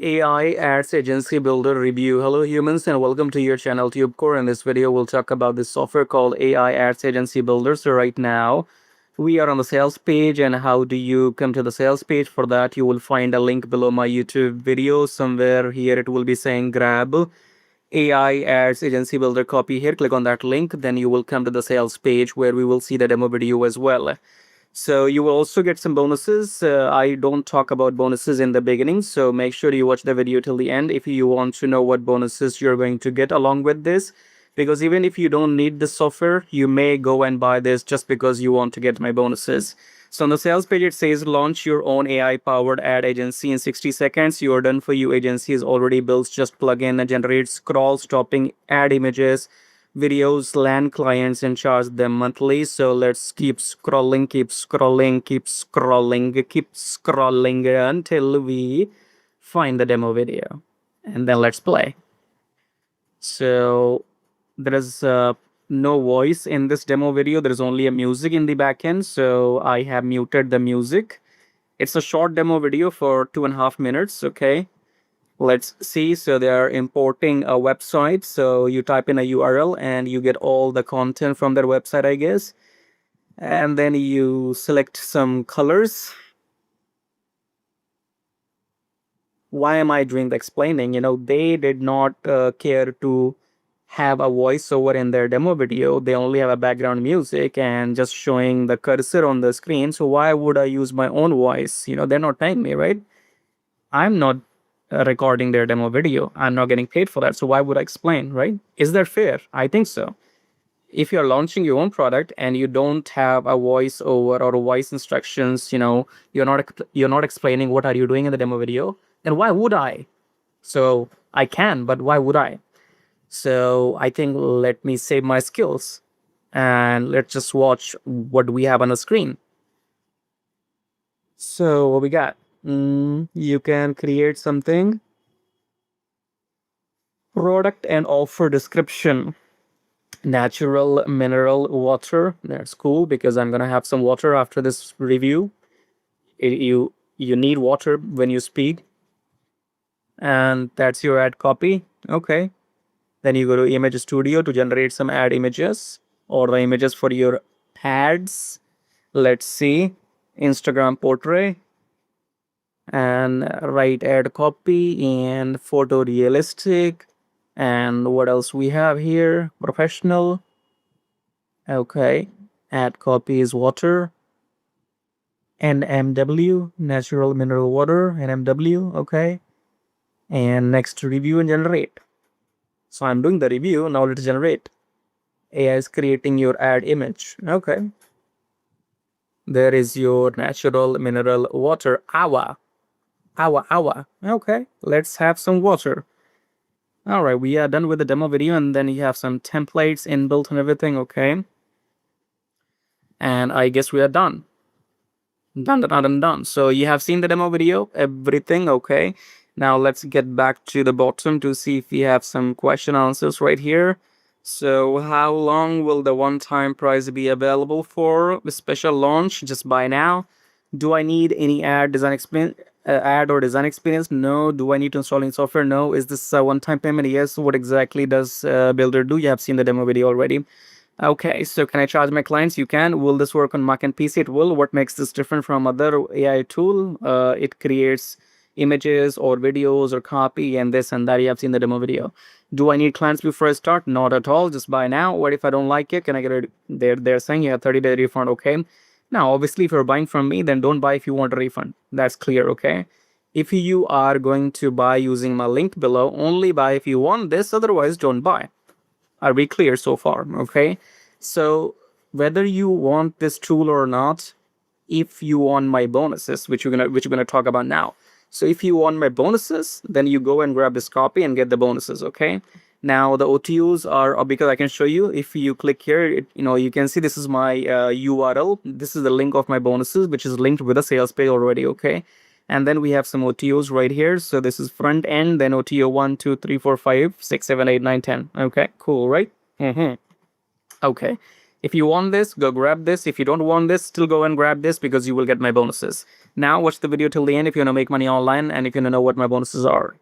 AI Ads Agency Builder Review. Hello humans and welcome to your channel TubeCore. In this video, we'll talk about this software called AI Ads Agency Builder. So right now, we are on the sales page, and how do you come to the sales page? For that, you will find a link below my YouTube video. Somewhere here it will be saying grab AI Ads Agency Builder copy here. Click on that link, then you will come to the sales page where we will see the demo video as well. So you will also get some bonuses. I don't talk about bonuses in the beginning, so make sure you watch the video till the end if you want to know what bonuses you're going to get along with this. Because even if you don't need the software, you may go and buy this just because you want to get my bonuses. So on the sales page, it says launch your own AI-powered ad agency in 60 seconds. Your done for you agency is already built. Just plug in and generate scroll stopping ad images, videos, land clients, and charge them monthly. So let's keep scrolling, keep scrolling, keep scrolling, keep scrolling until we find the demo video, and then let's play. So there is no voice in this demo video. There is only a music in the backend, so I have muted the music. It's a short demo video for 2.5 minutes. Okay, let's see. So they are importing a website. So you type in a URL and you get all the content from their website, I guess. And then you select some colors. Why am I doing the explaining? They did not care to have a voiceover in their demo video. They only have a background music and just showing the cursor on the screen. So why would I use my own voice? They're not paying me, right? I'm not recording their demo video. I'm not getting paid for that. So why would I explain, right? Is that fair? I think so. If you're launching your own product and you don't have a voiceover or voice instructions, you're not explaining what are you doing in the demo video, then why would I? So I can, but why would I? So I think let me save my skills and let's just watch what we have on the screen. So what we got? You can create something. Product and offer description. Natural mineral water. That's cool because I'm gonna have some water after this review. You need water when you speak. And that's your ad copy. Okay. Then you go to Image Studio to generate some ad images or the images for your ads. Let's see. Instagram portrait and write ad copy and photorealistic. And what else we have here? Professional. Okay. Ad copy is water. NMW, natural mineral water, NMW. Okay. And next review and generate. So I'm doing the review. Now let's generate. AI is creating your ad image. Okay. There is your natural mineral water. Awa. Awa, awa. Okay. Let's have some water. All right. We are done with the demo video, and then you have some templates inbuilt and everything. Okay. And I guess we are done. Done. So you have seen the demo video, everything. Okay. Now let's get back to the bottom to see if we have some question answers right here. So how long will the one-time price be available for? The special launch, just buy now. Do I need any ad or design experience? No. Do I need to install any software? No. Is this a one-time payment? Yes. What exactly does Builder do? You have seen the demo video already. Okay, so can I charge my clients? You can. Will this work on Mac and PC? It will. What makes this different from other AI tool? It creates images or videos or copy and this and that. You have seen the demo video. Do I need clients before I start? Not at all. Just buy now. What if I don't like it? Can I get it? They're saying you have 30-day refund. Okay. Now, obviously, if you're buying from me, then don't buy if you want a refund. That's clear. Okay. If you are going to buy using my link below, only buy if you want this. Otherwise, don't buy. Are we clear so far? Okay. So whether you want this tool or not, if you want my bonuses, which we're gonna talk about now. So if you want my bonuses, then you go and grab this copy and get the bonuses. Okay. Now the OTUs are because I can show you. If you click here, you can see this is my URL. This is the link of my bonuses, which is linked with a sales page already. Okay. And then we have some OTOs right here. So this is front end, then OTO 1, 2, 3, 4, 5, 6, 7, 8, 9, 10. Okay, cool, right? Okay. If you want this, go grab this. If you don't want this, still go and grab this because you will get my bonuses. Now watch the video till the end if you want to make money online and if you want to know what my bonuses are.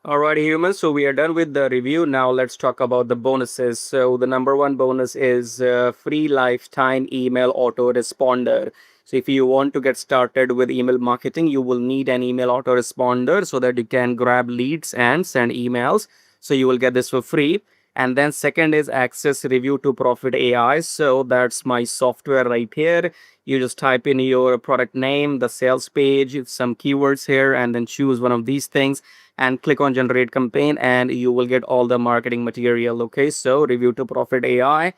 Alrighty, humans. So we are done with the review. Now let's talk about the bonuses. So the number one bonus is free lifetime email autoresponder. So if you want to get started with email marketing, you will need an email autoresponder so that you can grab leads and send emails. So you will get this for free. And then second is access review to profit AI. So that's my software right here. You just type in your product name, the sales page, some keywords here, and then choose one of these things and click on generate campaign and you will get all the marketing material. Okay, so review to profit AI.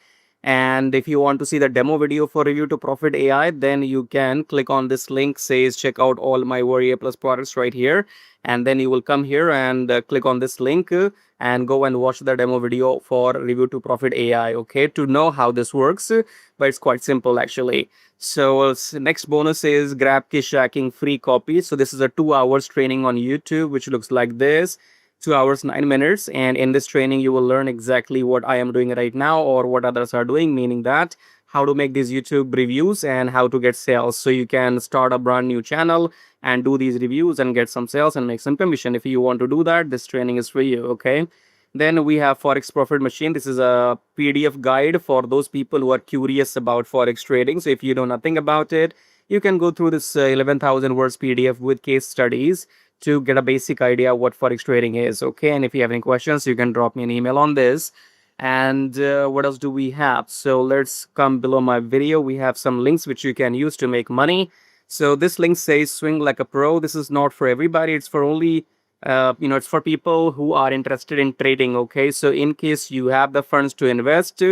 And if you want to see the demo video for review to profit AI, then you can click on this link, says check out all my Warrior Plus products right here. And then you will come here and click on this link and go and watch the demo video for review to profit AI. Okay, to know how this works, but it's quite simple actually. So next bonus is grab Kish Hacking free copy. So this is a 2 hours training on YouTube, which looks like this. 2 hours 9 minutes, and in this training you will learn exactly what I am doing right now or what others are doing, meaning that how to make these YouTube reviews and how to get sales. So you can start a brand new channel and do these reviews and get some sales and make some commission. If you want to do that, this training is for you. Okay, then we have Forex Profit Machine. This is a PDF guide for those people who are curious about Forex trading. So if you know nothing about it, you can go through this 11,000 words PDF with case studies to get a basic idea what Forex trading is. Okay, and if you have any questions, you can drop me an email on this. And what else do we have? So let's come below my video. We have some links which you can use to make money. So this link says swing like a pro. This is not for everybody. It's for only it's for people who are interested in trading. Okay, so in case you have the funds to invest,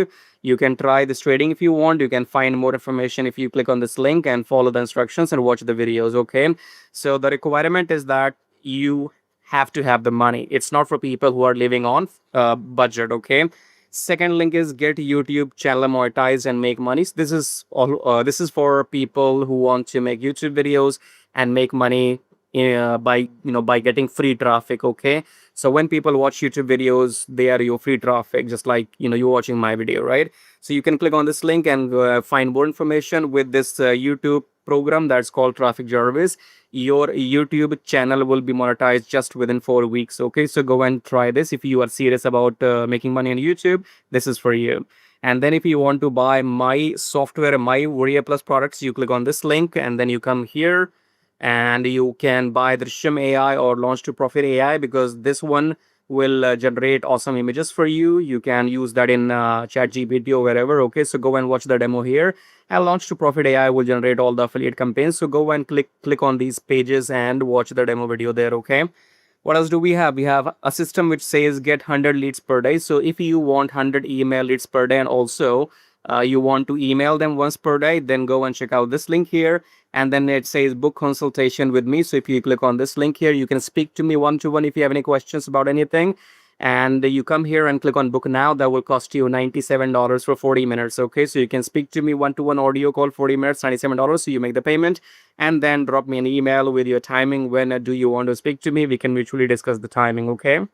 you can try this trading if you want. You can find more information if you click on this link and follow the instructions and watch the videos. Okay, so the requirement is that you have to have the money. It's not for people who are living on budget. Okay, second link is get YouTube channel monetized and make money. So this is all this is for people who want to make YouTube videos and make money by getting free traffic. Okay, so when people watch YouTube videos, they are your free traffic, just like you're watching my video, right? So you can click on this link and find more information with this YouTube program that's called Traffic Jarvis. Your YouTube channel will be monetized just within 4 weeks. Okay, so go and try this if you are serious about making money on YouTube. This is for you. And then if you want to buy my software, my Warrior Plus products, you click on this link and then you come here and you can buy the Drishyam AI or Launch to Profit AI, because this one will generate awesome images for you. You can use that in ChatGPT or wherever. Okay, so go and watch the demo here. And Launch to Profit AI will generate all the affiliate campaigns. So go and click on these pages and watch the demo video there. Okay, what else do we have? We have a system which says get 100 leads per day. So if you want 100 email leads per day and also you want to email them once per day, then go and check out this link here. And then it says book consultation with me. So if you click on this link here, you can speak to me one-to-one if you have any questions about anything. And you come here and click on book now. That will cost you $97 for 40 minutes. Okay, so you can speak to me one-to-one audio call, 40 minutes, $97. So you make the payment and then drop me an email with your timing. When do you want to speak to me? We can mutually discuss the timing. Okay,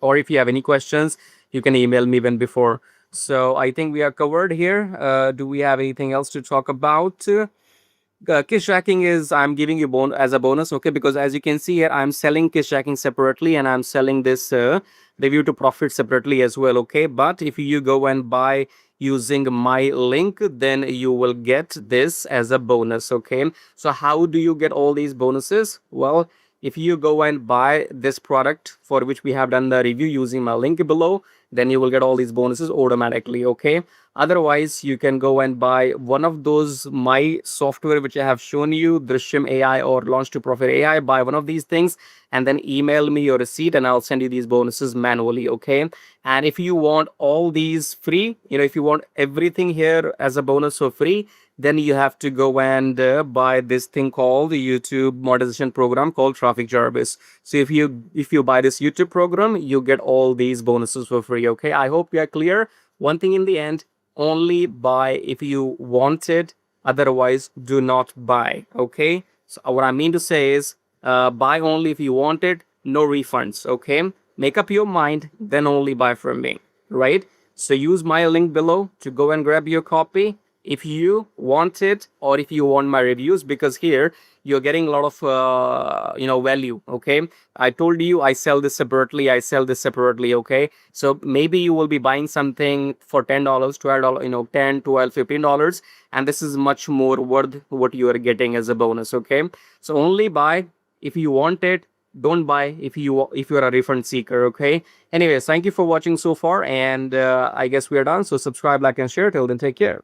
or if you have any questions, you can email me even before. So I think we are covered here. Do we have anything else to talk about? Kish Hacking is I'm giving you as a bonus. Okay, because as you can see here, I'm selling Kish Hacking separately and I'm selling this review to profit separately as well. Okay, but if you go and buy using my link, then you will get this as a bonus. Okay, so how do you get all these bonuses? Well, if you go and buy this product for which we have done the review using my link below, then you will get all these bonuses automatically. Okay, otherwise you can go and buy one of those my software which I have shown you, Drishyam AI or Launch to Profit AI. Buy one of these things and then email me your receipt and I'll send you these bonuses manually. Okay, and if you want all these free, if you want everything here as a bonus for free, then you have to go and buy this thing called the YouTube monetization program called Traffic Jarvis. So if you buy this YouTube program, you get all these bonuses for free. Okay, I hope you are clear. One thing in the end, only buy if you want it, otherwise do not buy. Okay, so what I mean to say is buy only if you want it, no refunds. Okay, make up your mind, then only buy from me, right? So use my link below to go and grab your copy if you want it, or if you want my reviews, because here you're getting a lot of value. Okay, I told you I sell this separately, okay. So maybe you will be buying something for $10, $12, 10, 12, $15, and this is much more worth what you are getting as a bonus. Okay, so only buy if you want it, don't buy if you are a refund seeker. Okay, anyways, thank you for watching so far, and I guess we are done. So subscribe, like, and share. Till then, take care.